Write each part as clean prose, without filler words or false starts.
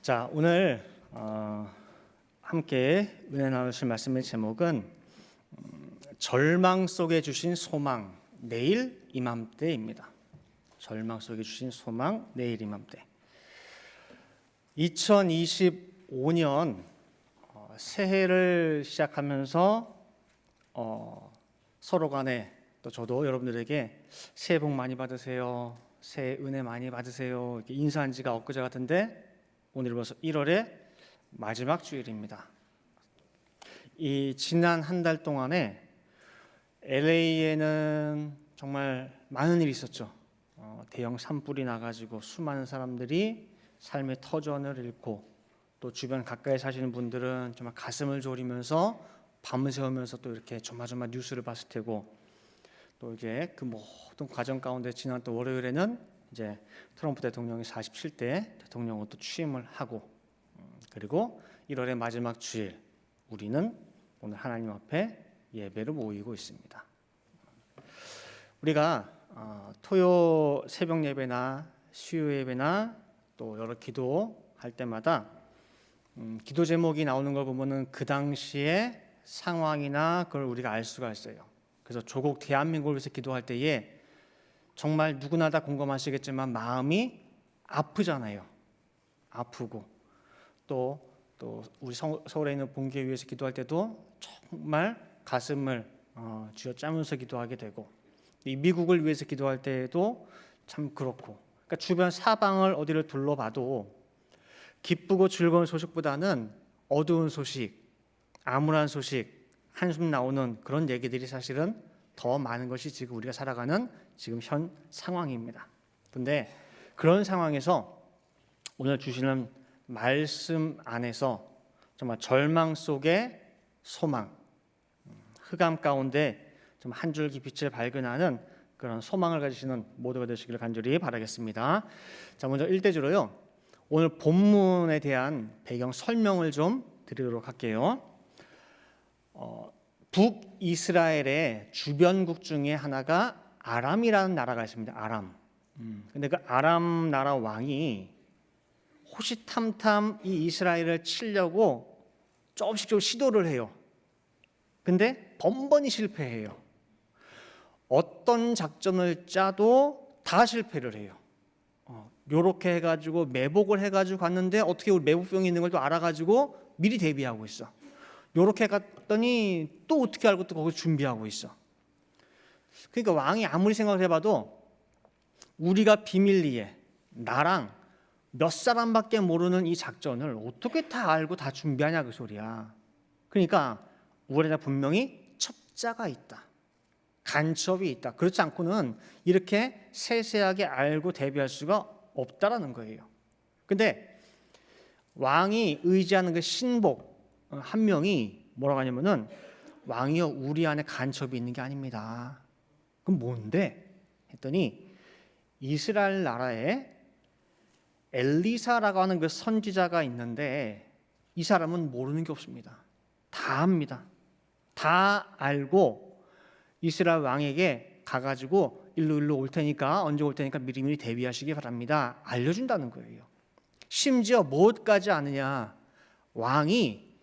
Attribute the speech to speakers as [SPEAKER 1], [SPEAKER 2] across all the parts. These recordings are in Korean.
[SPEAKER 1] 자, 오늘 함께 은혜 나누실 말씀의 제목은 절망 속에 주신 소망, 내일 이맘때입니다. 절망 속에 주신 소망, 내일 이맘때. 2025년 새해를 시작하면서 서로 간에 또 저도 여러분들에게 새해 복 많이 받으세요, 새해 은혜 많이 받으세요 이렇게 인사한 지가 엊그제 같은데 오늘 벌써 1월의 마지막 주일입니다. 이 지난 한 달 동안에 LA에는 정말 많은 일이 있었죠. 대형 산불이 나가지고 수많은 사람들이 삶의 터전을 잃고, 또 주변 가까이 사시는 분들은 정말 가슴을 졸이면서 밤을 새우면서 또 이렇게 조마조마 뉴스를 봤을 테고, 또 이제 그 모든 과정 가운데 지난 또 월요일에는 이제 트럼프 대통령이 47대 대통령으로 또 취임을 하고, 그리고 1월의 마지막 주일 우리는 오늘 하나님 앞에 예배를 모이고 있습니다. 우리가 토요 새벽 예배나 수요 예배나 또 여러 기도할 때마다 기도 제목이 나오는 걸 보면은 그 당시의 상황이나 그걸 우리가 알 수가 있어요. 그래서 조국 대한민국을 위해서 기도할 때에 정말 누구나 다 공감하시겠지만 마음이 아프잖아요. 아프고 또 우리 서울에 있는 본교회 위해서 기도할 때도 정말 가슴을 쥐어짜면서 기도하게 되고, 이 미국을 위해서 기도할 때에도 참 그렇고, 그러니까 주변 사방을 어디를 둘러봐도 기쁘고 즐거운 소식보다는 어두운 소식, 암울한 소식, 한숨 나오는 그런 얘기들이 사실은 더 많은 것이 지금 우리가 살아가는 지금 현 상황입니다. 그런데 그런 상황에서 오늘 주시는 말씀 안에서 정말 절망 속에 소망, 흑암 가운데 좀 한 줄기 빛을 발견하는 그런 소망을 가지시는 모두가 되시기를 간절히 바라겠습니다. 자, 먼저 1대주로요. 오늘 본문에 대한 배경 설명을 좀 드리도록 할게요. 북이스라엘의 주변국 중에 하나가 아람이라는 나라가 있습니다. 아람. 근데 그 아람 나라 왕이 호시탐탐 이 이스라엘을 치려고 조금씩 시도를 해요. 근데 번번이 실패해요. 어떤 작전을 짜도 다 실패를 해요. 요렇게 해가지고 매복을 해가지고 갔는데 어떻게 우리 매복병이 있는 걸 또 알아가지고 미리 대비하고 있어. 요렇게 갔더니 또 어떻게 알고 또 거기 준비하고 있어. 그러니까 왕이 아무리 생각을 해봐도 우리가 비밀리에 나랑 몇 사람밖에 모르는 이 작전을 어떻게 다 알고 다 준비하냐 그 소리야. 그러니까 우리가 분명히 첩자가 있다, 간첩이 있다. 그렇지 않고는 이렇게 세세하게 알고 대비할 수가 없다라는 거예요. 근데 왕이 의지하는 그 신복 한 명이 뭐라고 하냐면은, 왕이여 우리 안에 간첩이 있는 게 아닙니다. 그럼 뭔데? 했더니 이스라엘 나라에 엘리사라고 하는 그 선지자가 있는데 이 사람은 모르는 게 없습니다. 다 압니다. 다 알고 이스라엘 왕에게 가가지고 일로 올 테니까, 언제 올 테니까 미리미리 대비하시기 바랍니다, 알려준다는 거예요. 심지어 무엇까지 아느냐, 왕의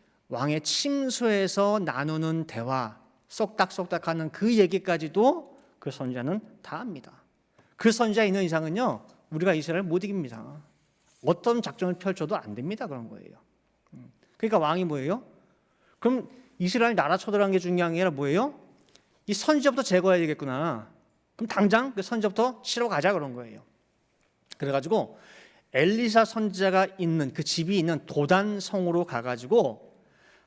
[SPEAKER 1] 침소에서 나누는 대화, 쏙닥쏙닥하는 그 얘기까지도 그 선지자는 다 압니다. 그 선지자 있는 이상은요 우리가 이스라엘을 못 이깁니다. 어떤 작전을 펼쳐도 안 됩니다. 그런 거예요. 그러니까 왕이 뭐예요? 그럼 이스라엘 나라 쳐들어간 게 중요한 게 아니라 뭐예요? 이 선지자부터 제거해야 되겠구나. 그럼 당장 그 선지자부터 치러 가자 그런 거예요. 그래가지고 엘리사 선지자가 있는 그 집이 있는 도단성으로 가가지고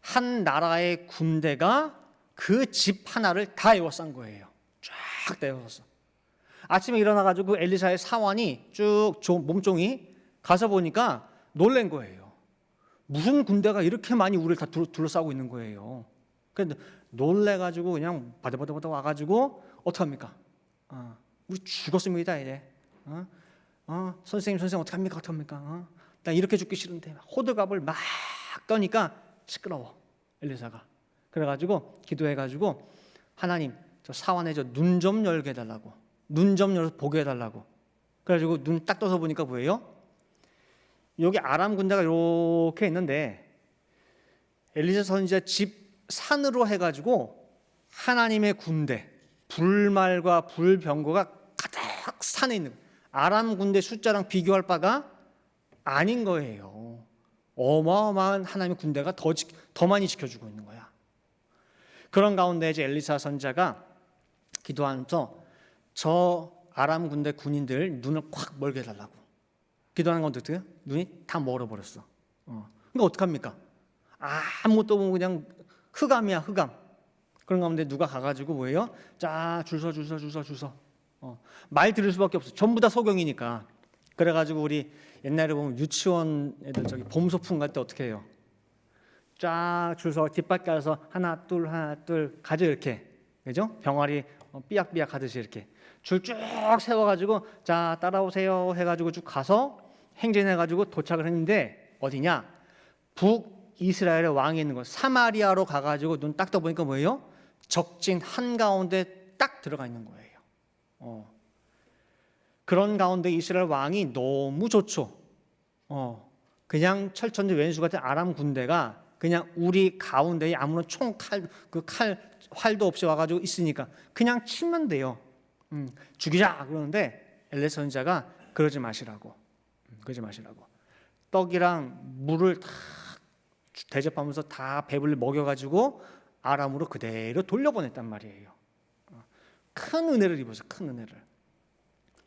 [SPEAKER 1] 한 나라의 군대가 그 집 하나를 다 에워싼 거예요. 쫙 다 에워쌌어. 아침에 일어나가지고 엘리사의 사환이 쭉 몸종이 가서 보니까 놀란 거예요. 무슨 군대가 이렇게 많이 우리를 다 둘러싸고 있는 거예요. 그런데 놀래가지고 그냥 바들바들 와가지고 어떡합니까? 우리 죽었습니다 이제. 선생님 어떡합니까? 나 이렇게 죽기 싫은데. 호들갑을 막 떠니까 시끄러워 엘리사가. 그래가지고 기도해가지고 하나님 저 사환에 저 눈 좀 열게 해달라고, 눈 좀 열어서 보게 해달라고. 그래가지고 눈 딱 떠서 보니까 뭐예요? 여기 아람 군대가 이렇게 있는데 엘리사 선지자 집 산으로 해가지고 하나님의 군대, 불말과 불병거가 가득 산에 있는 거예요. 아람 군대 숫자랑 비교할 바가 아닌 거예요. 어마어마한 하나님의 군대가 더 많이 지켜주고 있는 거야. 그런 가운데 이제 엘리사 선지자가 기도하면서 저 아람 군대 군인들 눈을 콱 멀게 해달라고 기도하는 건 어떡해요? 눈이 다 멀어버렸어. 그러니까 어떡합니까? 아무것도 없고 그냥 흑암이야, 흑암. 그런 가운데 누가 가가지고 뭐예요? 자, 줄 서. 말 들을 수밖에 없어. 전부 다 소경이니까. 그래가지고 우리 옛날에 보면 유치원 애들 저기 봄 소풍 갈 때 어떻게 해요? 쫙 줄 서 뒷바퀴 가서 하나 둘 가죠 이렇게. 그죠? 병아리 삐약삐약 하듯이 이렇게 줄 쭉 세워가지고 자 따라오세요 해가지고 쭉 가서 행진해가지고 도착을 했는데 어디냐? 북이스라엘의 왕이 있는 거 사마리아로 가가지고 눈 딱 떠보니까 뭐예요? 적진 한가운데 딱 들어가 있는 거예요. 그런 가운데 이스라엘 왕이 너무 좋죠. 그냥 철천지 왼수 같은 아람 군대가 그냥 우리 가운데에 아무런 활도 없이 와가지고 있으니까 그냥 치면 돼요. 죽이자 그러는데 엘리사 선지자가 그러지 마시라고. 떡이랑 물을 다 대접하면서 다 배불리 먹여가지고 아람으로 그대로 돌려보냈단 말이에요. 큰 은혜를 입어서 큰 은혜를.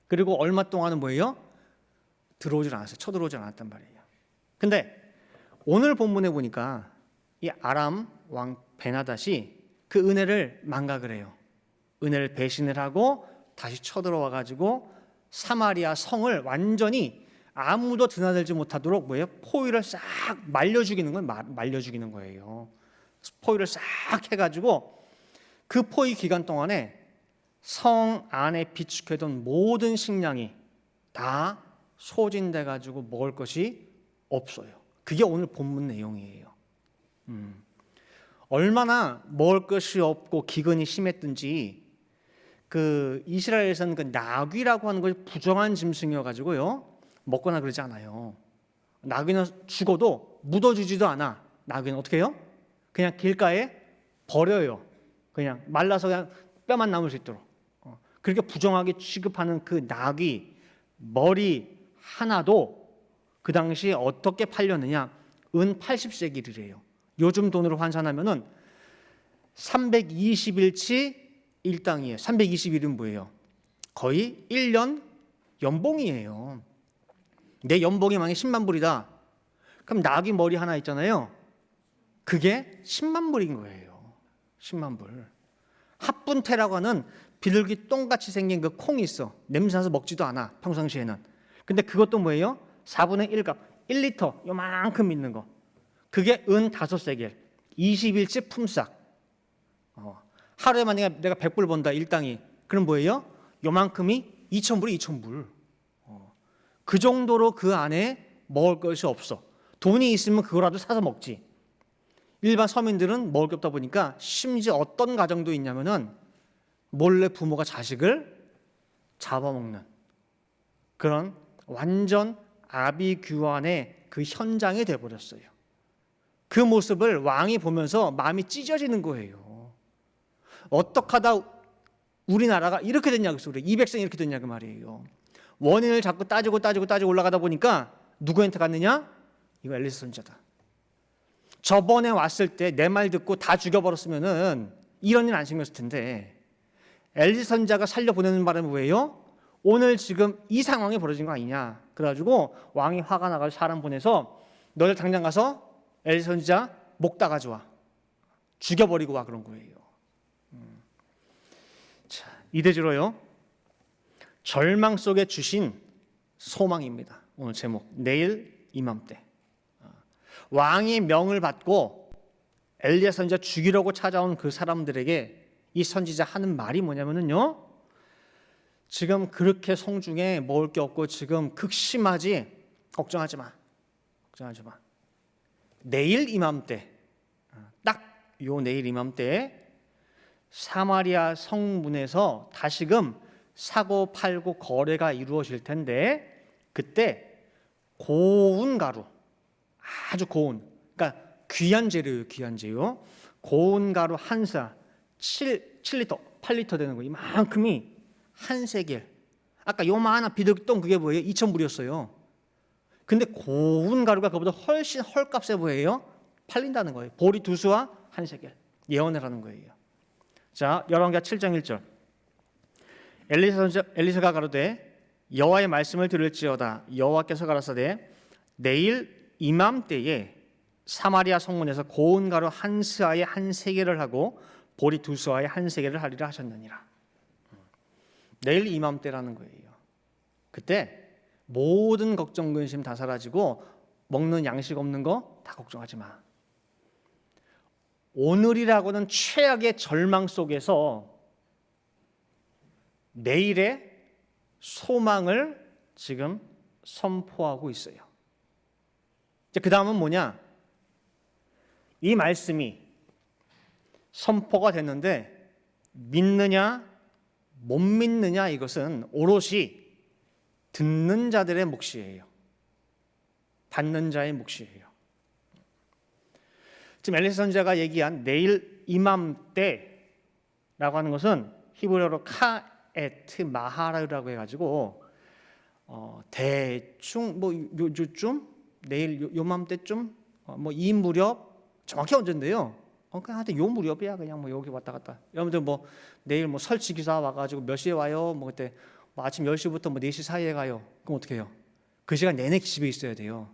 [SPEAKER 1] 그리고 얼마 동안은 뭐예요? 들어오질 않았어요. 쳐들어오질 않았단 말이에요. 근데 오늘 본문에 보니까 이 아람 왕 베나닷이 그 은혜를 망각을 해요. 은혜를 배신을 하고 다시 쳐들어와 가지고 사마리아 성을 완전히 아무도 드나들지 못하도록 뭐예요? 포위를 싹 말려 죽이는 거예요. 포위를 싹 해가지고 그 포위 기간 동안에 성 안에 비축해둔 모든 식량이 다 소진돼 가지고 먹을 것이 없어요. 그게 오늘 본문 내용이에요. 얼마나 먹을 것이 없고 기근이 심했든지 그 이스라엘에서는 그 나귀라고 하는 것이 부정한 짐승이어 가지고요 먹거나 그러지 않아요. 나귀는 죽어도 묻어주지도 않아. 나귀는 어떻게 해요? 그냥 길가에 버려요. 그냥 말라서 그냥 뼈만 남을 수 있도록. 그렇게 부정하게 취급하는 그 나귀 머리 하나도 그 당시에 어떻게 팔렸느냐? 은 80세겔이래요. 요즘 돈으로 환산하면은 320일치 일당이에요. 320일은 뭐예요? 거의 1년 연봉이에요. 내 연봉이 만약에 10만 불이다. 그럼 나귀 머리 하나 있잖아요. 그게 10만 불인 거예요. 10만 불. 합분태라고 하는 비둘기 똥같이 생긴 그 콩이 있어. 냄새나서 먹지도 않아. 평상시에는. 근데 그것도 뭐예요? 4분의 1값. 1리터 요만큼 있는 거. 그게 은 5세겔. 20일치 품삯. 하루에 만약에 내가 100불 번다. 일당이. 그럼 뭐예요? 요만큼이 2,000불이 2,000불. 그 정도로 그 안에 먹을 것이 없어. 돈이 있으면 그거라도 사서 먹지. 일반 서민들은 먹을 게 없다 보니까 심지어 어떤 가정도 있냐면은 몰래 부모가 자식을 잡아먹는 그런 완전 아비규환의 그 현장이 되어버렸어요. 그 모습을 왕이 보면서 마음이 찢어지는 거예요. 어떻게 하다 우리나라가 이렇게 됐냐고 소리. 200생 이렇게 됐냐 그 말이에요. 원인을 자꾸 따지고 올라가다 보니까 누구한테 갔느냐? 이거 엘리사 선지자다. 저번에 왔을 때 내 말 듣고 다 죽여버렸으면은 이런 일 안 생겼을 텐데 엘리사 선지자가 살려보내는 바람에 뭐예요? 오늘 지금 이 상황이 벌어진 거 아니냐. 그래가지고 왕이 화가 나가지고 사람 보내서 너들 당장 가서 엘리사 선지자 목 다 가져와. 죽여버리고 와 그런 거예요. 자, 이대주로요. 절망 속에 주신 소망입니다. 오늘 제목 내일 이맘때. 왕의 명을 받고 엘리야 선지자 죽이려고 찾아온 그 사람들에게 이 선지자 하는 말이 뭐냐면요. 지금 그렇게 성중에 먹을 게 없고 지금 극심하지? 걱정하지 마. 내일 이맘때, 딱 요 내일 이맘때에 사마리아 성문에서 다시금 사고 팔고 거래가 이루어질 텐데 그때 고운 가루, 아주 고운, 그러니까 귀한 재료예요. 귀한 재료. 고운 가루 한 사, 7리터, 8리터 되는 거 이만큼이 한 세겔. 아까 요만한 비둘기똥 그게 뭐예요? 2,000불이었어요. 근데 고운 가루가 그보다 훨씬 헐값에 보여요. 팔린다는 거예요. 보리 두 수와 한 세겔. 예언을 하는 거예요. 자, 열왕기하 7장 1절. 엘리사가 가로되 여호와의 말씀을 들을지어다. 여호와께서 가라사대 내일 이맘때에 사마리아 성문에서 고운 가루 한 스아에 한 세겔을 하고 보리 두 스아에 한 세겔을 하리라 하셨느니라. 내일 이맘때라는 거예요. 그때 모든 걱정 근심 다 사라지고 먹는 양식 없는 거 다 걱정하지 마. 오늘이라고는 최악의 절망 속에서 내일의 소망을 지금 선포하고 있어요. 이제 그 다음은 뭐냐? 이 말씀이 선포가 됐는데 믿느냐 못 믿느냐 이것은 오롯이 듣는 자들의 몫이에요. 받는 자의 몫이에요. 지금 엘리사 선지자가 얘기한 내일 이맘때라고 하는 것은 히브리어로 카에트 마하라라고 해가지고 대충 뭐 요쯤 내일 요맘때쯤 뭐 이 무렵 정확히 언젠데요. 그냥 하여튼 요 무렵이야. 그냥 뭐 여기 왔다 갔다. 여러분들 뭐 내일 뭐 설치 기사 와가지고 몇 시에 와요? 뭐 그때 뭐 아침 10시부터 뭐 4시 사이에 가요. 그럼 어떻게 해요? 그 시간 내내 집에 있어야 돼요.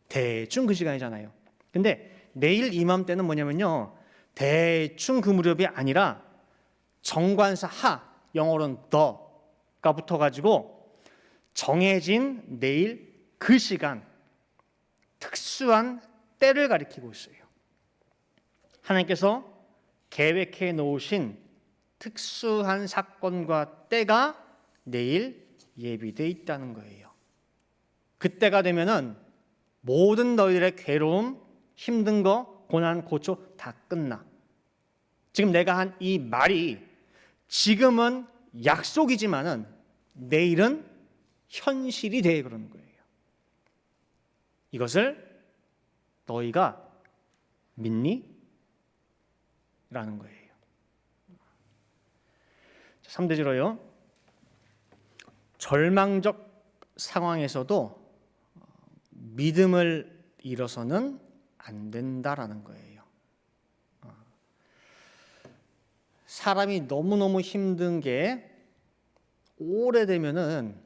[SPEAKER 1] 대충 그 시간이잖아요. 근데 내일 이맘때는 뭐냐면요. 대충 그 무렵이 아니라 정관사 하, 영어로는 the가 붙어가지고 정해진 내일 그 시간, 특수한 때를 가리키고 있어요. 하나님께서 계획해 놓으신 특수한 사건과 때가 내일 예비되어 있다는 거예요. 그때가 되면은 모든 너희들의 괴로움, 힘든 거, 고난, 고초 다 끝나. 지금 내가 한 이 말이 지금은 약속이지만은 내일은 현실이 돼 그러는 거예요. 이것을 너희가 믿니? 라는 거예요. 3대지로요. 절망적 상황에서도 믿음을 잃어서는 안 된다라는 거예요. 사람이 너무너무 힘든 게 오래되면은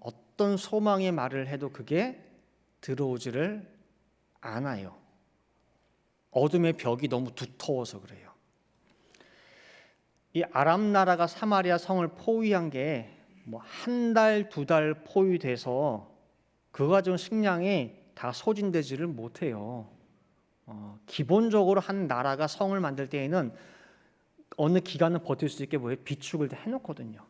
[SPEAKER 1] 어떤 소망의 말을 해도 그게 들어오지를 않아요. 어둠의 벽이 너무 두터워서 그래요. 이 아람 나라가 사마리아 성을 포위한 게 뭐 한 달, 두 달 포위돼서 그 가지고 식량이 다 소진되지를 못해요. 기본적으로 한 나라가 성을 만들 때에는 어느 기간은 버틸 수 있게 뭐에 비축을 다 해놓거든요.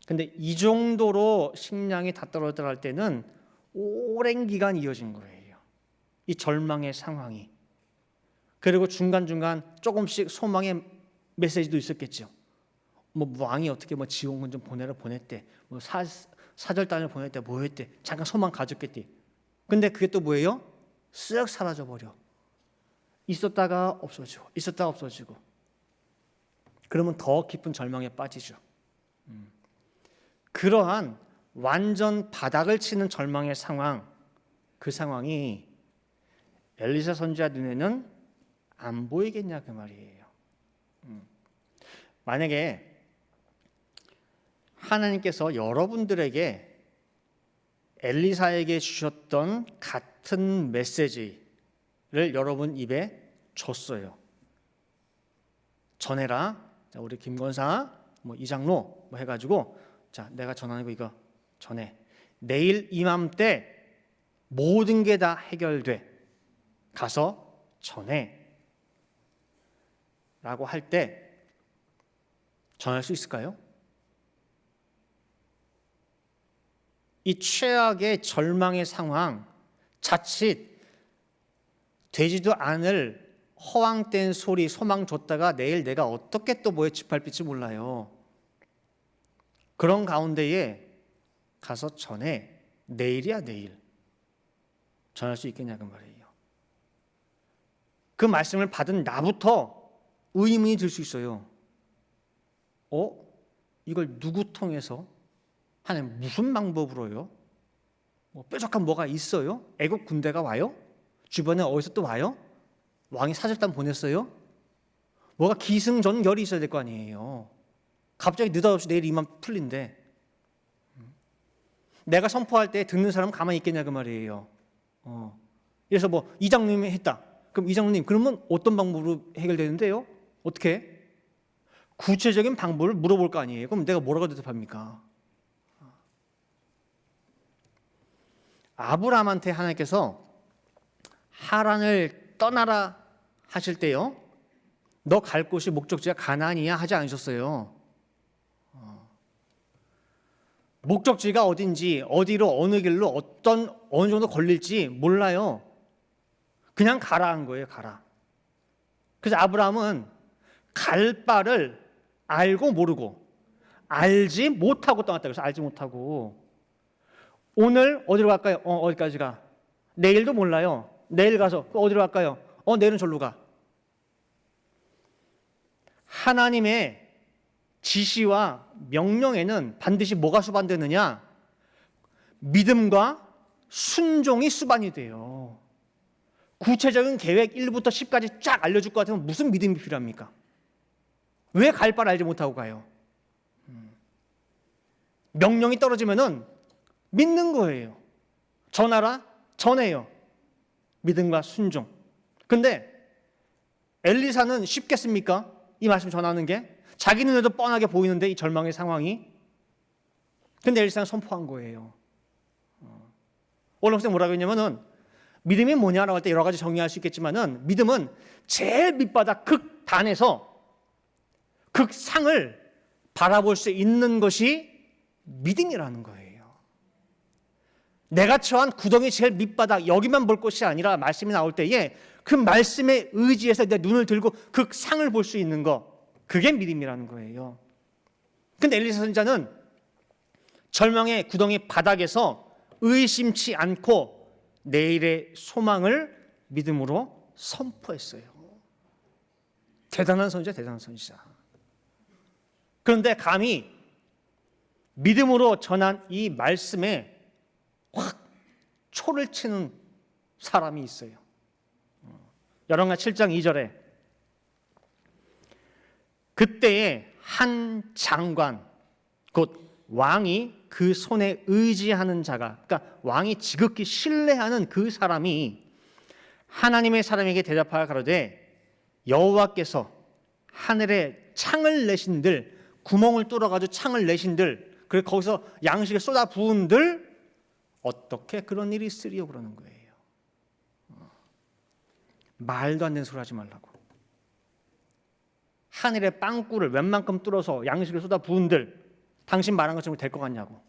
[SPEAKER 1] 근데 이 정도로 식량이 다 떨어져 갈 때는 오랜 기간 이어진 거예요. 이 절망의 상황이. 그리고 중간중간 조금씩 소망의 메시지도 있었겠죠. 뭐 왕이 어떻게 뭐 지원군 좀 보냈대. 뭐 사절단을 보냈대. 뭐 했대. 잠깐 소망 가졌겠대. 근데 그게 또 뭐예요? 쓱 사라져 버려. 있었다가 없어지고 있었다가 없어지고. 그러면 더 깊은 절망에 빠지죠. 그러한 완전 바닥을 치는 절망의 상황, 그 상황이 엘리사 선지자 눈에는 안 보이겠냐 그 말이에요. 만약에 하나님께서 여러분들에게 엘리사에게 주셨던 같은 메시지를 여러분 입에 줬어요. 전해라. 자, 우리 김권사, 뭐 이장로 뭐 해가지고 자, 내가 전하는 거 이거 전해. 내일 이맘때 모든 게 다 해결돼. 가서 전해. 라고 할 때 전할 수 있을까요? 이 최악의 절망의 상황, 자칫 되지도 않을 허황된 소리, 소망 줬다가 내일 내가 어떻게 또 뭐에 짓밟힐지 몰라요. 그런 가운데에 가서 전해. 내일이야 내일 전할 수 있겠냐 그 말이에요. 그 말씀을 받은 나부터 의문이 들 수 있어요. 이걸 누구 통해서 하나님 무슨 방법으로요? 뾰족한 뭐가 있어요? 애국 군대가 와요? 주변에 어디서 또 와요? 왕이 사절단 보냈어요? 뭐가 기승전결이 있어야 될 거 아니에요. 갑자기 느닷없이 내일 이만 풀린대. 내가 선포할 때 듣는 사람 가만히 있겠냐 그 말이에요. 그래서 이장님이 했다. 그럼 이장님 그러면 어떤 방법으로 해결되는데요? 어떻게? 구체적인 방법을 물어볼 거 아니에요. 그럼 내가 뭐라고 대답합니까? 아브라함한테 하나님께서 하란을 떠나라 하실 때요, 너 갈 곳이 목적지가 가나안이야 하지 않으셨어요. 목적지가 어딘지, 어디로, 어느 길로, 어느 정도 걸릴지 몰라요. 그냥 가라 한 거예요. 가라. 그래서 아브라함은 갈 바를 알고 모르고, 알지 못하고 떠났다. 그래서 알지 못하고, 오늘 어디로 갈까요? 어디까지 가? 내일도 몰라요. 내일 가서 어디로 갈까요? 내일은 절로 가. 하나님의 지시와 명령에는 반드시 뭐가 수반되느냐? 믿음과 순종이 수반이 돼요. 구체적인 계획 1부터 10까지 쫙 알려줄 것 같으면 무슨 믿음이 필요합니까? 왜 갈 바를 알지 못하고 가요? 명령이 떨어지면은 믿는 거예요. 전하라? 전해요. 믿음과 순종. 근데 엘리사는 쉽겠습니까? 이 말씀 전하는 게? 자기 눈에도 뻔하게 보이는데 이 절망의 상황이. 근데 엘리사는 선포한 거예요. 오늘 선생 뭐라고 했냐면은 믿음이 뭐냐라고 할 때 여러 가지 정의할 수 있겠지만은 믿음은 제일 밑바닥 극단에서 극상을 바라볼 수 있는 것이 믿음이라는 거예요. 내가 처한 구덩이 제일 밑바닥 여기만 볼 것이 아니라 말씀이 나올 때에 그 말씀에 의지해서 내 눈을 들고 극상을 볼 수 있는 거, 그게 믿음이라는 거예요. 근데 엘리사 선지자는 절망의 구덩이 바닥에서 의심치 않고 내일의 소망을 믿음으로 선포했어요. 대단한 선지자, 대단한 선지자. 그런데 감히 믿음으로 전한 이 말씀에 확 초를 치는 사람이 있어요. 열왕기하 7장 2절에 그때에 한 장관, 곧 왕이 그 손에 의지하는 자가, 그러니까 왕이 지극히 신뢰하는 그 사람이 하나님의 사람에게 대답하여 가로되 여호와께서 하늘에 창을 내신들, 구멍을 뚫어가지고 창을 내신들, 그리고 거기서 양식을 쏟아 부은들 어떻게 그런 일이 있으리요? 그러는 거예요. 말도 안 되는 소리 하지 말라고. 하늘의 빵꾸를 웬만큼 뚫어서 양식을 쏟아 부은들 당신 말한 것처럼 될 것 같냐고.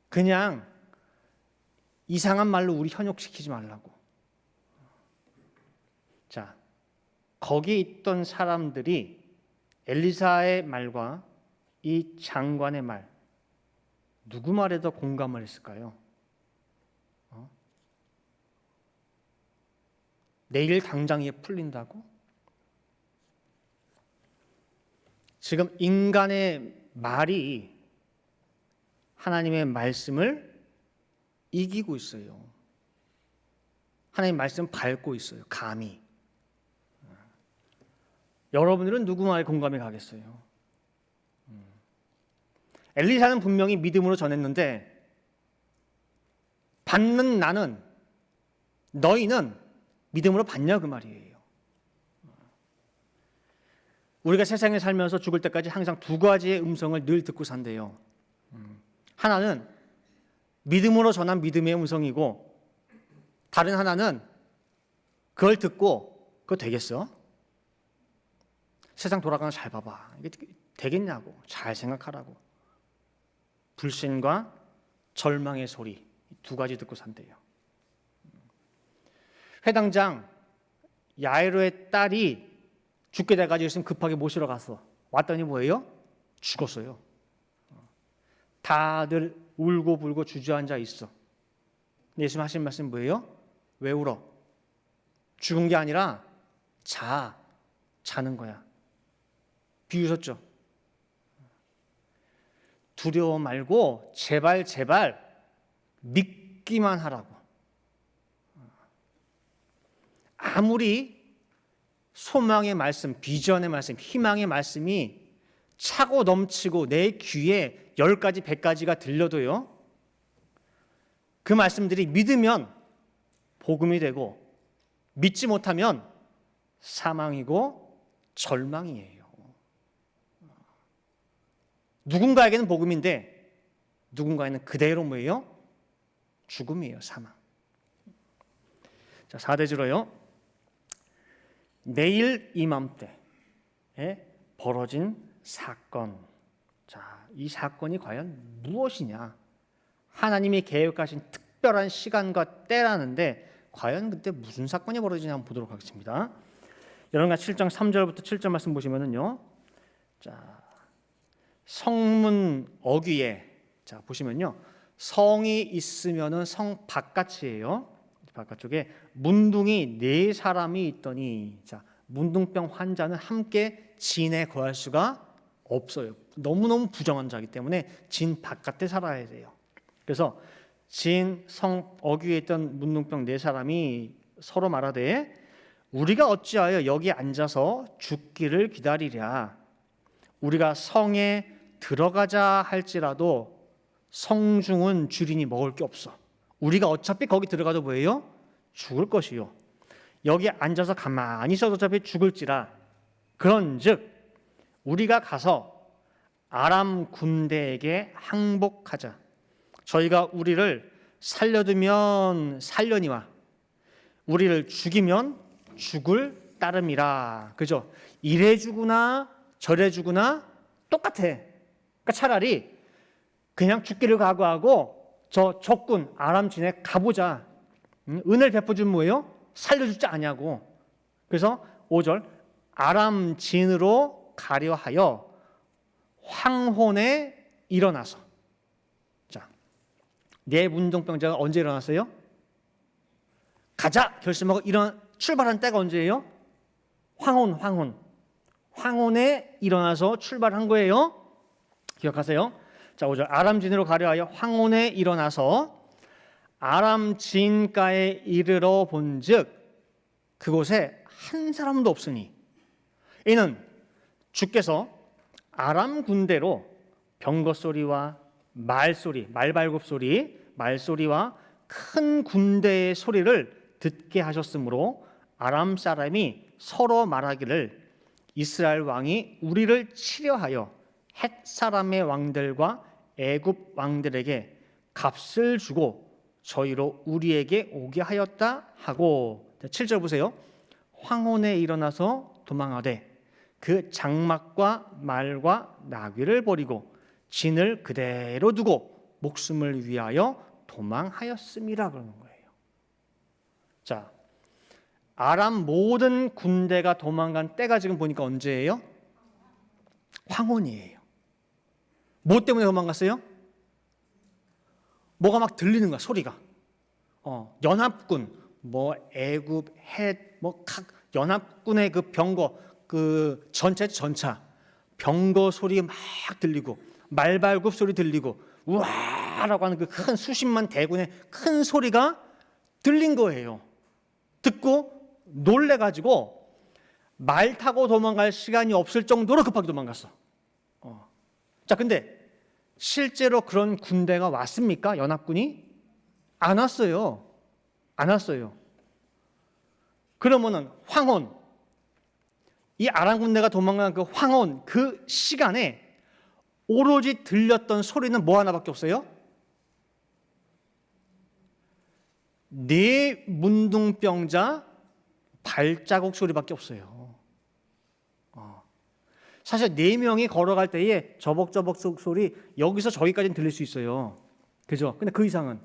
[SPEAKER 1] 그냥 이상한 말로 우리 현혹시키지 말라고. 자, 거기 있던 사람들이 엘리사의 말과 이 장관의 말, 누구 말에 더 공감을 했을까요? 내일 당장 이게 풀린다고? 지금 인간의 말이 하나님의 말씀을 이기고 있어요. 하나님의 말씀 밟고 있어요. 감히. 여러분들은 누구 말에 공감이 가겠어요? 엘리사는 분명히 믿음으로 전했는데 받는 나는, 너희는 믿음으로 받냐 그 말이에요. 우리가 세상에 살면서 죽을 때까지 항상 두 가지의 음성을 늘 듣고 산대요. 하나는 믿음으로 전한 믿음의 음성이고, 다른 하나는 그걸 듣고 그거 되겠어? 세상 돌아가는 거 잘 봐봐. 이게 되겠냐고. 잘 생각하라고. 불신과 절망의 소리, 두 가지 듣고 산대요. 회당장 야이로의 딸이 죽게 돼가지고 있으면 급하게 모시러 갔어. 왔더니 뭐예요? 죽었어요. 다들 울고 불고 주저앉아 있어. 예수님 하신 말씀 뭐예요? 왜 울어? 죽은 게 아니라 자는 거야. 비웃었죠. 두려워 말고 제발 믿기만 하라고. 아무리 소망의 말씀, 비전의 말씀, 희망의 말씀이 차고 넘치고 내 귀에 10가지, 100가지가 들려도요, 그 말씀들이 믿으면 복음이 되고 믿지 못하면 사망이고 절망이에요. 누군가에게는 복음인데 누군가에는 그대로 뭐예요? 죽음이에요. 사망. 자, 4대지로요. 내일 이맘때에 벌어진 사건. 자, 이 사건이 과연 무엇이냐? 하나님이 계획하신 특별한 시간과 때라는데 과연 그때 무슨 사건이 벌어지냐 한번 보도록 하겠습니다. 여러분과 7장 3절부터 7절 말씀 보시면은요. 자, 성문 어귀에, 자 보시면요, 성이 있으면은 성 바깥이에요. 바깥쪽에 문둥이 4사람이 있더니, 자 문둥병 환자는 함께 진에 거할 수가 없어요. 너무너무 부정한 자이기 때문에 진 바깥에 살아야 돼요. 그래서 진 성 어귀에 있던 문둥병 4사람이 서로 말하되 우리가 어찌하여 여기 앉아서 죽기를 기다리랴. 우리가 성에 들어가자 할지라도 성중은 주린이 먹을 게 없어. 우리가 어차피 거기 들어가도 뭐예요? 죽을 것이요. 여기 앉아서 가만히 있어도 어차피 죽을지라. 그런즉 우리가 가서 아람 군대에게 항복하자. 저희가 우리를 살려두면 살려니와 우리를 죽이면 죽을 따름이라. 그죠? 이래 죽으나 저래 죽으나 똑같아. 그러니까 차라리 그냥 죽기를 각오하고 저 적군 아람진에 가보자. 은혜를 베풀어주면 뭐예요? 살려주지 않냐고. 그래서 5절 아람진으로 가려 하여 황혼에 일어나서. 자, 네 문둥병자가 언제 일어났어요? 가자 결심하고 출발한 때가 언제예요? 황혼에 일어나서 출발한 거예요. 기억하세요? 자, 5절 아람진으로 가려 하여 황혼에 일어나서 아람진가에 이르러 본즉 그곳에 한 사람도 없으니 이는 주께서 아람 군대로 병거 소리와 말소리, 말발굽 소리, 말소리와 큰 군대의 소리를 듣게 하셨으므로 아람 사람이 서로 말하기를 이스라엘 왕이 우리를 치려하여 헷 사람의 왕들과 애굽 왕들에게 값을 주고 저희로 우리에게 오게 하였다 하고. 7절 보세요. 황혼에 일어나서 도망하되 그 장막과 말과 나귀를 버리고 진을 그대로 두고 목숨을 위하여 도망하였음이라 그러는 거예요. 자, 아람 모든 군대가 도망간 때가 지금 보니까 언제예요? 황혼이에요. 뭐 때문에 도망갔어요? 뭐가 막 들리는 거야, 소리가. 연합군, 뭐 애굽, 헷, 뭐 각 연합군의 그 병거, 그 전차, 병거 소리 막 들리고, 말발굽 소리 들리고, 우와라고 하는 그 큰 수십만 대군의 큰 소리가 들린 거예요. 듣고 놀래가지고 말 타고 도망갈 시간이 없을 정도로 급하게 도망갔어. 자, 근데 실제로 그런 군대가 왔습니까? 연합군이? 안 왔어요. 그러면은 황혼, 이 아람 군대가 도망간 그 황혼, 그 시간에 오로지 들렸던 소리는 뭐 하나밖에 없어요? 네 문둥병자 발자국 소리밖에 없어요. 사실 4명이 걸어갈 때에 저벅저벅 소리 여기서 저기까지는 들릴 수 있어요. 그죠? 근데 그 이상은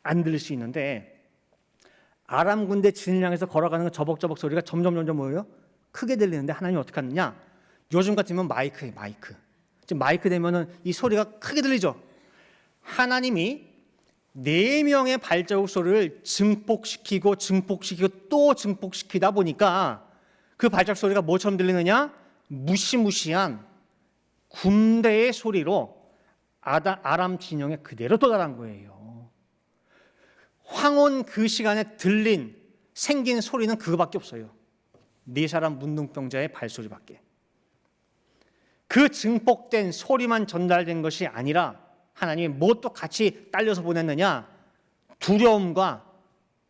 [SPEAKER 1] 안 들릴 수 있는데 아람 군대 진을 향해서 걸어가는 그 저벅저벅 소리가 점점 뭐예요? 크게 들리는데 하나님이 어떻게 하느냐? 요즘 같으면 마이크예요, 마이크. 지금 마이크 되면은 이 소리가 크게 들리죠? 하나님이 4명의 발자국 소리를 증폭시키고 또 증폭시키다 보니까 그 발자국 소리가 뭐처럼 들리느냐? 무시무시한 군대의 소리로 아람 진영에 그대로 도달한 거예요. 황혼 그 시간에 생긴 소리는 그거밖에 없어요. 4사람 문둥병자의 발소리밖에. 그 증폭된 소리만 전달된 것이 아니라 하나님이 뭐 또 같이 딸려서 보냈느냐? 두려움과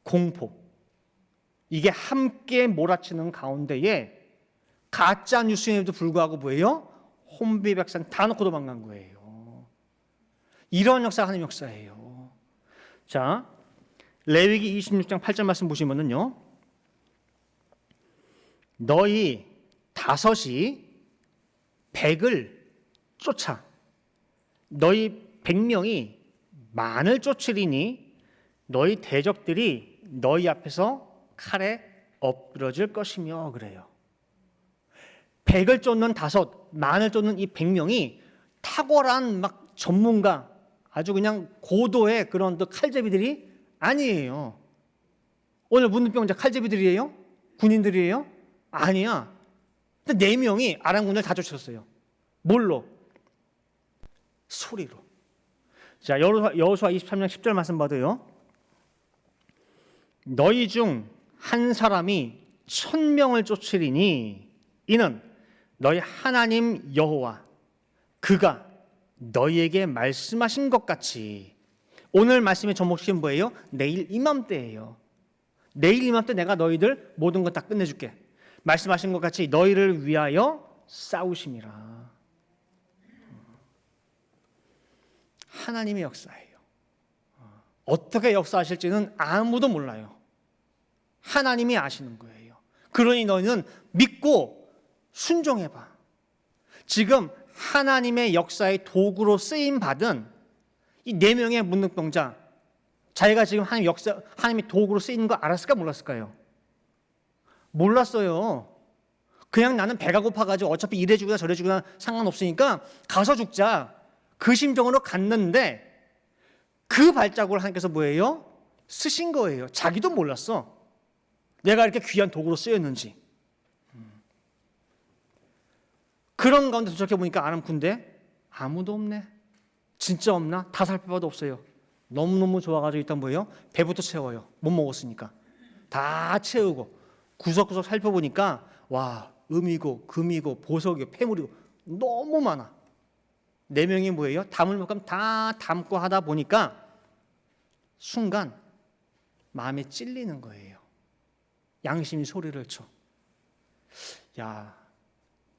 [SPEAKER 1] 공포. 이게 함께 몰아치는 가운데에 가짜 뉴스에도 불구하고 뭐예요? 혼비백산 다 놓고 도망간 거예요. 이런 역사가 하나님의 역사예요. 자, 레위기 26장 8절 말씀 보시면은요, 너희 5이 100을 쫓아 너희 100명이 만을 쫓으리니 너희 대적들이 너희 앞에서 칼에 엎드러질 것이며 그래요. 100을 쫓는 5, 만을 쫓는 이 100명이 탁월한 막 전문가, 아주 그냥 고도의 그런 또 칼제비들이 아니에요. 오늘 문둥병자 칼제비들이에요? 군인들이에요? 아니야. 근데 4명이 아람 군을 다 쫓았어요. 뭘로? 소리로. 자, 여호수아 23장 10절 말씀 봐도요. 너희 중 한 사람이 1000명을 쫓으리니 이는 너희 하나님 여호와 그가 너희에게 말씀하신 것 같이. 오늘 말씀의 접목시는 뭐예요? 내일 이맘때예요. 내일 이맘때 내가 너희들 모든 것 다 끝내줄게. 말씀하신 것 같이 너희를 위하여 싸우심이라. 하나님의 역사예요. 어떻게 역사하실지는 아무도 몰라요. 하나님이 아시는 거예요. 그러니 너희는 믿고 순종해봐. 지금 하나님의 역사의 도구로 쓰임 받은 이 4명의 문둥병자, 자기가 지금 하나님의 도구로 쓰이는 거 알았을까 몰랐을까요? 몰랐어요. 그냥 나는 배가 고파가지고 어차피 이래 죽으나 저래 죽으나 상관없으니까 가서 죽자. 그 심정으로 갔는데 그 발자국을 하나님께서 뭐예요? 쓰신 거예요. 자기도 몰랐어. 내가 이렇게 귀한 도구로 쓰였는지. 그런 가운데 도착해 보니까 아람 군대 아무도 없네. 진짜 없나? 다 살펴봐도 없어요. 너무너무 좋아가지고 일단 뭐예요? 배부터 채워요. 못 먹었으니까. 다 채우고 구석구석 살펴보니까 와, 음이고 금이고 보석이고 폐물이고 너무 많아. 4명이 뭐예요? 담을 만큼 다 담고 하다 보니까 순간 마음에 찔리는 거예요. 양심이 소리를 쳐. 야,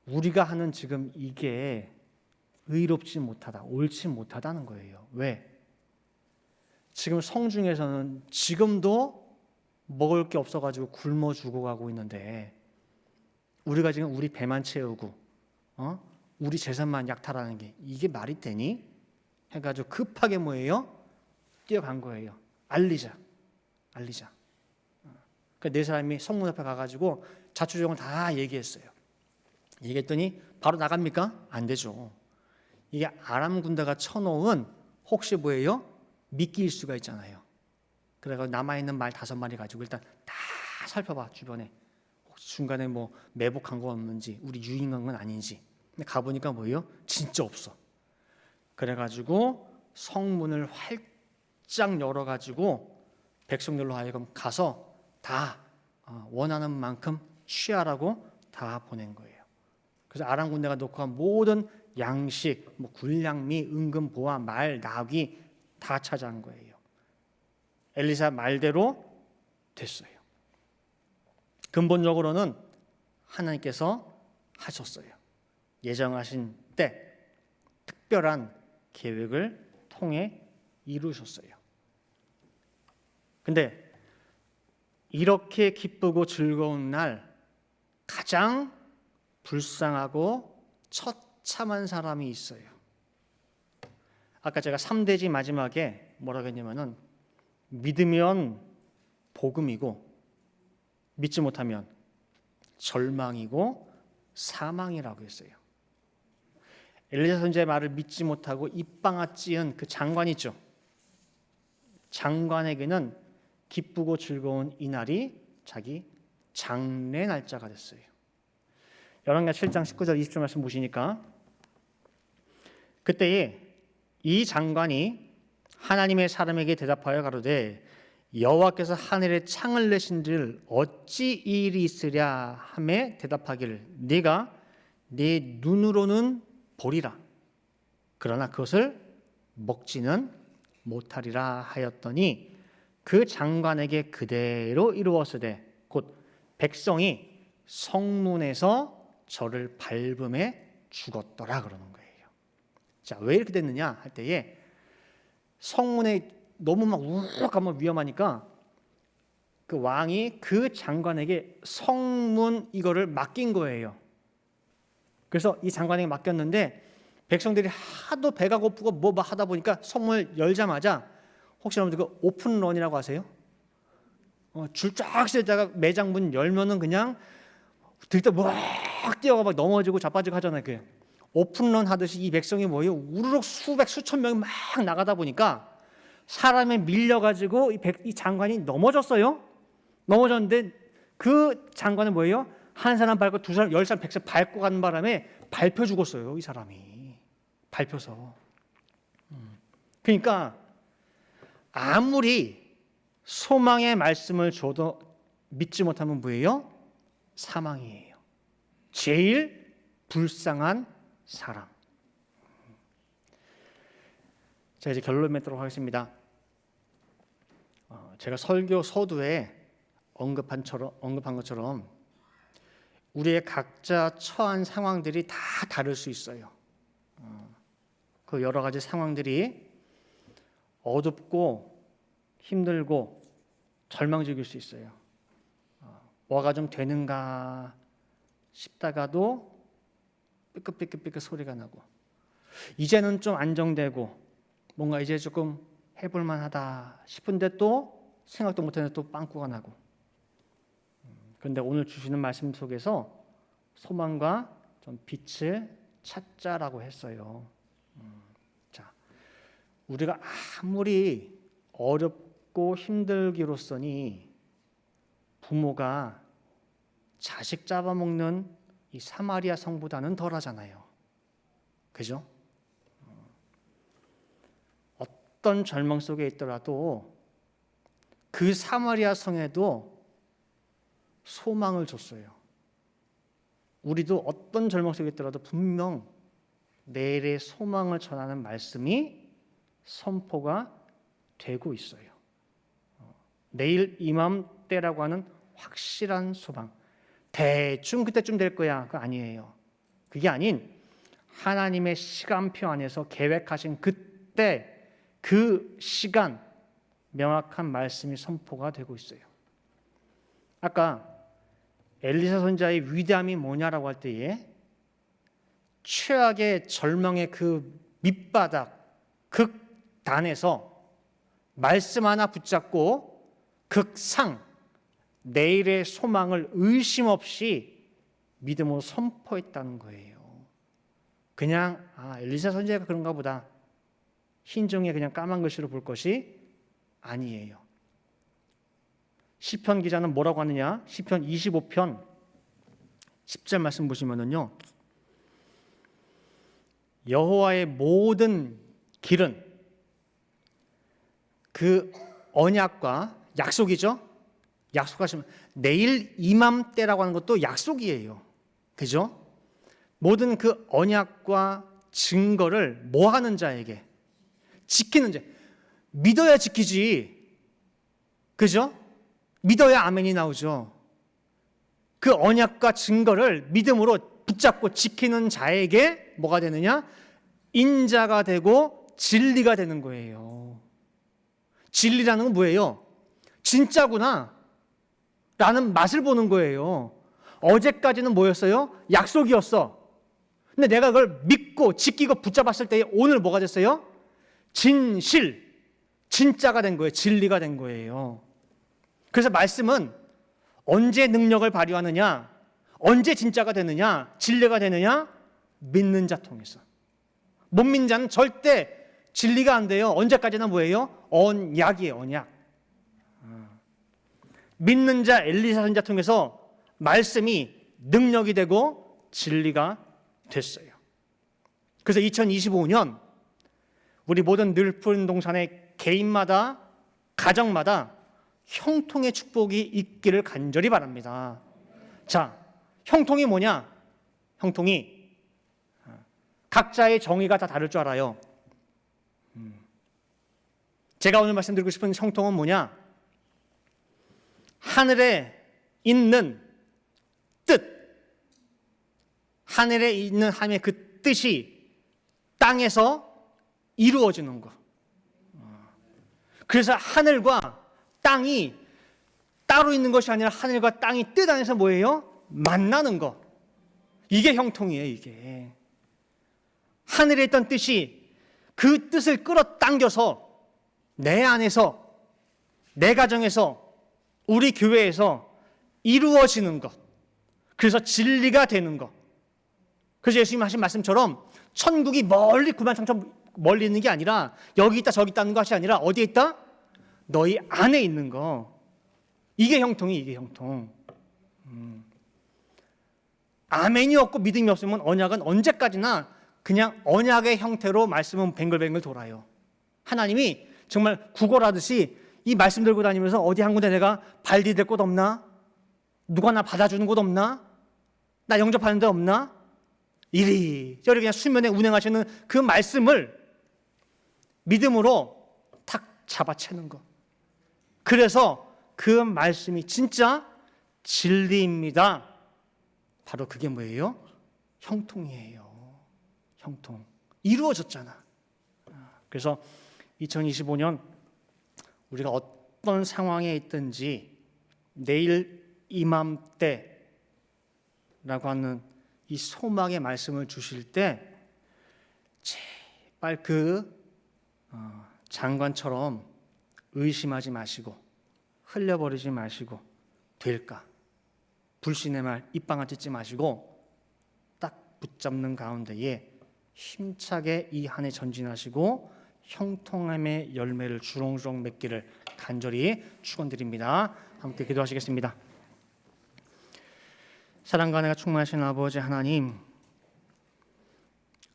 [SPEAKER 1] 우리가 하는 지금 이게 의롭지 못하다, 옳지 못하다는 거예요. 왜? 지금 성중에서는 지금도 먹을 게 없어가지고 굶어 죽어가고 있는데 우리가 지금 우리 배만 채우고 우리 재산만 약탈하는 게 이게 말이 되니? 해가지고 급하게 뭐예요? 뛰어간 거예요. 알리자. 그러니까 4사람이 성문 앞에 가가지고 자초지종을 다 얘기했어요. 얘기했더니 바로 나갑니까? 안 되죠. 이게 아람 군대가 쳐놓은 혹시 뭐예요? 미끼일 수가 있잖아요. 그래서 남아있는 말 5마리 가지고 일단 다 살펴봐 주변에. 혹시 중간에 뭐 매복한 거 없는지, 우리 유인한 건 아닌지. 근데 가보니까 뭐예요? 진짜 없어. 그래가지고 성문을 활짝 열어가지고 백성들로 하여금 가서 다 원하는 만큼 취하라고 다 보낸 거예요. 그래서 아람 군대가 놓고 한 모든 양식, 뭐 굴량미, 은금, 보화, 말, 나귀 다 차지한 거예요. 엘리사 말대로 됐어요. 근본적으로는 하나님께서 하셨어요. 예정하신 때 특별한 계획을 통해 이루셨어요. 근데 이렇게 기쁘고 즐거운 날 가장 불쌍하고 처참한 사람이 있어요. 아까 제가 3대지 마지막에 뭐라고 했냐면은 믿으면 복음이고 믿지 못하면 절망이고 사망이라고 했어요. 엘리사 선지자의 말을 믿지 못하고 입방아 찌은 그 장관이죠. 장관에게는 기쁘고 즐거운 이날이 자기 장례 날짜가 됐어요. 열왕기하 7장 19절 20절 말씀 보시니까 그때에 이 장관이 하나님의 사람에게 대답하여 가로되 여호와께서 하늘에 창을 내신들 어찌 이 일이 있으랴 하매 대답하기를 네가 네 눈으로는 보리라 그러나 그것을 먹지는 못하리라 하였더니 그 장관에게 그대로 이루었으되 곧 백성이 성문에서 저를 밟음에 죽었더라 그러는 거예요. 자, 왜 이렇게 됐느냐 할 때에 성문에 너무 막 우락하면 위험하니까 그 왕이 그 장관에게 성문 이거를 맡긴 거예요. 그래서 이 장관에게 맡겼는데 백성들이 하도 배가 고프고 뭐 하다 보니까 성문을 열자마자 혹시 여러분들 그 오픈런이라고 아세요? 줄 쫙 서있다가 매장 문 열면은 그냥 들때 막 뛰어가 막 넘어지고 자빠지고 하잖아요. 그 오픈런 하듯이 이 백성이 뭐예요? 우르륵 수백 수천 명이 막 나가다 보니까 사람에 밀려가지고 이 장관이 넘어졌어요. 넘어졌는데 그 장관은 뭐예요? 한 사람 밟고 두 사람, 10사람, 100사람 밟고 가는 바람에 밟혀 죽었어요. 이 사람이 밟혀서. 그러니까 아무리 소망의 말씀을 줘도 믿지 못하면 뭐예요? 사망이에요. 제일 불쌍한 사람. 자, 이제 결론 맺도록 하겠습니다. 제가 설교 서두에 언급한 것처럼 우리의 각자 처한 상황들이 다 다를 수 있어요. 그 여러 가지 상황들이 어둡고 힘들고 절망적일 수 있어요. 뭐가 좀 되는가 싶다가도 삐끗삐끗삐끗 소리가 나고 이제는 좀 안정되고 뭔가 이제 조금 해볼 만하다 싶은데 또 생각도 못했는데 또 빵꾸가 나고. 그런데 오늘 주시는 말씀 속에서 소망과 좀 빛을 찾자라고 했어요. 자, 우리가 아무리 어렵고 힘들기로서니 부모가 자식 잡아먹는 이 사마리아 성보다는 덜하잖아요. 그죠? 어떤 절망 속에 있더라도 그 사마리아 성에도 소망을 줬어요. 우리도 어떤 절망 속에 있더라도 분명 내일의 소망을 전하는 말씀이 선포가 되고 있어요. 내일 이맘때라고 하는 확실한 소망. 대충 그때쯤 될 거야. 그거 아니에요. 그게 아닌 하나님의 시간표 안에서 계획하신 그때 그 시간 명확한 말씀이 선포가 되고 있어요. 아까 엘리사 선지자의 위대함이 뭐냐라고 할 때에 최악의 절망의 그 밑바닥 극단에서 말씀 하나 붙잡고 극상 내일의 소망을 의심 없이 믿음으로 선포했다는 거예요. 그냥 엘리사 선지자가 그런가 보다 흰종이에 그냥 까만 글씨로 볼 것이 아니에요. 시편 기자는 뭐라고 하느냐? 시편 25편 10절 말씀 보시면은요. 여호와의 모든 길은 그 언약과 약속이죠. 약속하시면 내일 이맘때라고 하는 것도 약속이에요. 그죠? 모든 그 언약과 증거를 뭐 하는 자에게 지키는 자. 믿어야 지키지. 그죠? 믿어야 아멘이 나오죠. 그 언약과 증거를 믿음으로 붙잡고 지키는 자에게 뭐가 되느냐? 인자가 되고 진리가 되는 거예요. 진리라는 건 뭐예요? 진짜구나 라는 맛을 보는 거예요. 어제까지는 뭐였어요? 약속이었어. 근데 내가 그걸 믿고 지키고 붙잡았을 때 오늘 뭐가 됐어요? 진실, 진짜가 된 거예요. 진리가 된 거예요. 그래서 말씀은 언제 능력을 발휘하느냐, 언제 진짜가 되느냐, 진리가 되느냐, 믿는 자 통해서. 못 믿는 자는 절대 진리가 안 돼요. 언제까지나 뭐예요? 언약이에요. 언약. 믿는 자 엘리사 선지자 통해서 말씀이 능력이 되고 진리가 됐어요. 그래서 2025년 우리 모든 늘푸른 동산의 개인마다 가정마다 형통의 축복이 있기를 간절히 바랍니다. 자, 형통이 뭐냐? 형통이 각자의 정의가 다 다를 줄 알아요. 제가 오늘 말씀드리고 싶은 형통은 뭐냐? 하늘에 있는 뜻, 하늘에 있는 하나님의 그 뜻이 땅에서 이루어지는 것. 그래서 하늘과 땅이 따로 있는 것이 아니라 하늘과 땅이 뜻 안에서 뭐예요? 만나는 것. 이게 형통이에요. 이게 하늘에 있던 뜻이 그 뜻을 끌어당겨서 내 안에서, 내 가정에서, 우리 교회에서 이루어지는 것. 그래서 진리가 되는 것. 그래서 예수님 하신 말씀처럼 천국이 멀리 구만천천 멀리 있는 게 아니라 여기 있다 저기 있다는 것이 아니라 어디에 있다? 너희 안에 있는 거. 이게 형통이, 이게 형통. 아멘이 없고 믿음이 없으면 언약은 언제까지나 그냥 언약의 형태로 말씀은 뱅글뱅글 돌아요. 하나님이 정말 구걸하듯이 이 말씀 들고 다니면서 어디 한 군데 내가 발 디딜 곳 없나? 누가 나 받아주는 곳 없나? 나 영접하는 데 없나? 이리저리 그냥 수면에 운행하시는 그 말씀을 믿음으로 탁 잡아채는 것. 그래서 그 말씀이 진짜 진리입니다. 바로 그게 뭐예요? 형통이에요. 형통. 이루어졌잖아. 그래서 2025년 우리가 어떤 상황에 있든지 내일 이맘때라고 하는 이 소망의 말씀을 주실 때 제발 그 장관처럼 의심하지 마시고 흘려버리지 마시고 될까? 불신의 말 입방아 찢지 마시고 딱 붙잡는 가운데에 힘차게 이 한 해 전진하시고 형통함의 열매를 주렁주렁 맺기를 간절히 축원드립니다. 함께 기도하시겠습니다. 사랑과 은혜가 충만하신 아버지 하나님,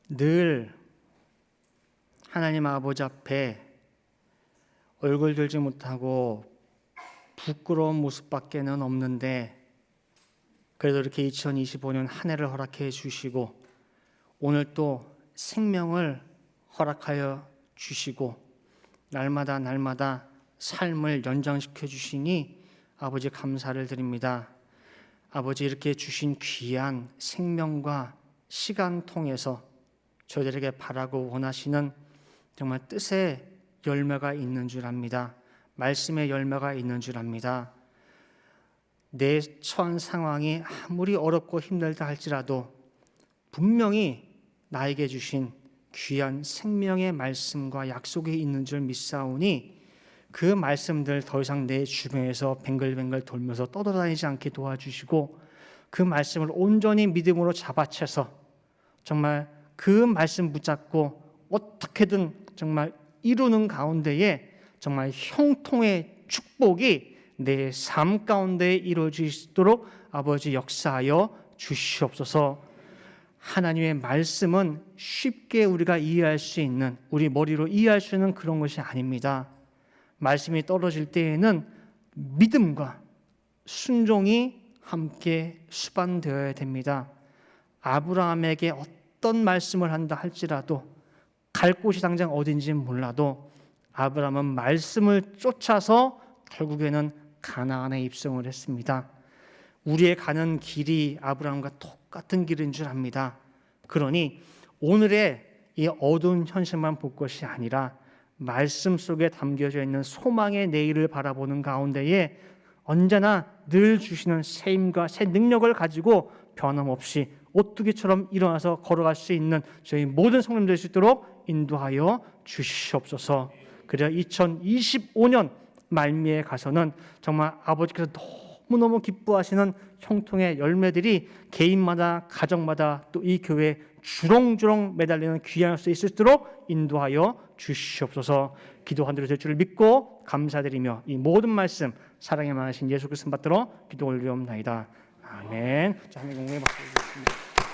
[SPEAKER 1] 늘 하나님 아버지 앞에 얼굴 들지 못하고 부끄러운 모습밖에는 없는데 그래도 이렇게 2025년 한 해를 허락해 주시고 오늘 또 생명을 허락하여 주시고 날마다 삶을 연장시켜 주시니 아버지 감사를 드립니다. 아버지 이렇게 주신 귀한 생명과 시간 통해서 저희들에게 바라고 원하시는 정말 뜻의 열매가 있는 줄 압니다. 말씀의 열매가 있는 줄 압니다. 내 처한 상황이 아무리 어렵고 힘들다 할지라도 분명히 나에게 주신 귀한 생명의 말씀과 약속이 있는 줄 믿사오니 그 말씀들 더 이상 내 주변에서 뱅글뱅글 돌면서 떠돌아다니지 않게 도와주시고 그 말씀을 온전히 믿음으로 잡아채서 정말 그 말씀 붙잡고 어떻게든 정말 이루는 가운데에 정말 형통의 축복이 내 삶 가운데 이루어지도록 아버지 역사하여 주시옵소서. 하나님의 말씀은 쉽게 우리가 이해할 수 있는, 우리 머리로 이해할 수 있는 그런 것이 아닙니다. 말씀이 떨어질 때에는 믿음과 순종이 함께 수반되어야 됩니다. 아브라함에게 어떤 말씀을 한다 할지라도 갈 곳이 당장 어딘지 몰라도 아브라함은 말씀을 쫓아서 결국에는 가나안에 입성을 했습니다. 우리의 가는 길이 아브라함과 똑같은 길인 줄 압니다. 그러니 오늘의 이 어두운 현실만 볼 것이 아니라 말씀 속에 담겨져 있는 소망의 내일을 바라보는 가운데에 언제나 늘 주시는 새 힘과 새 능력을 가지고 변함없이 오뚜기처럼 일어나서 걸어갈 수 있는 저희 모든 성도들 될 수 있도록 인도하여 주시옵소서. 그래야 2025년 말미에 가서는 정말 아버지께서 너무너무 기뻐하시는 형통의 열매들이 개인마다 가정마다 또 이 교회에 주렁주렁 매달리는 귀한 수 있을 수 있도록 인도하여 주시옵소서. 기도한 대로 될 줄을 믿고 감사드리며 이 모든 말씀 사랑에 많으신 예수 그리스도 받들어 기도 올리옵나이다. 아멘. 자, 한번 공부해 봤습니다.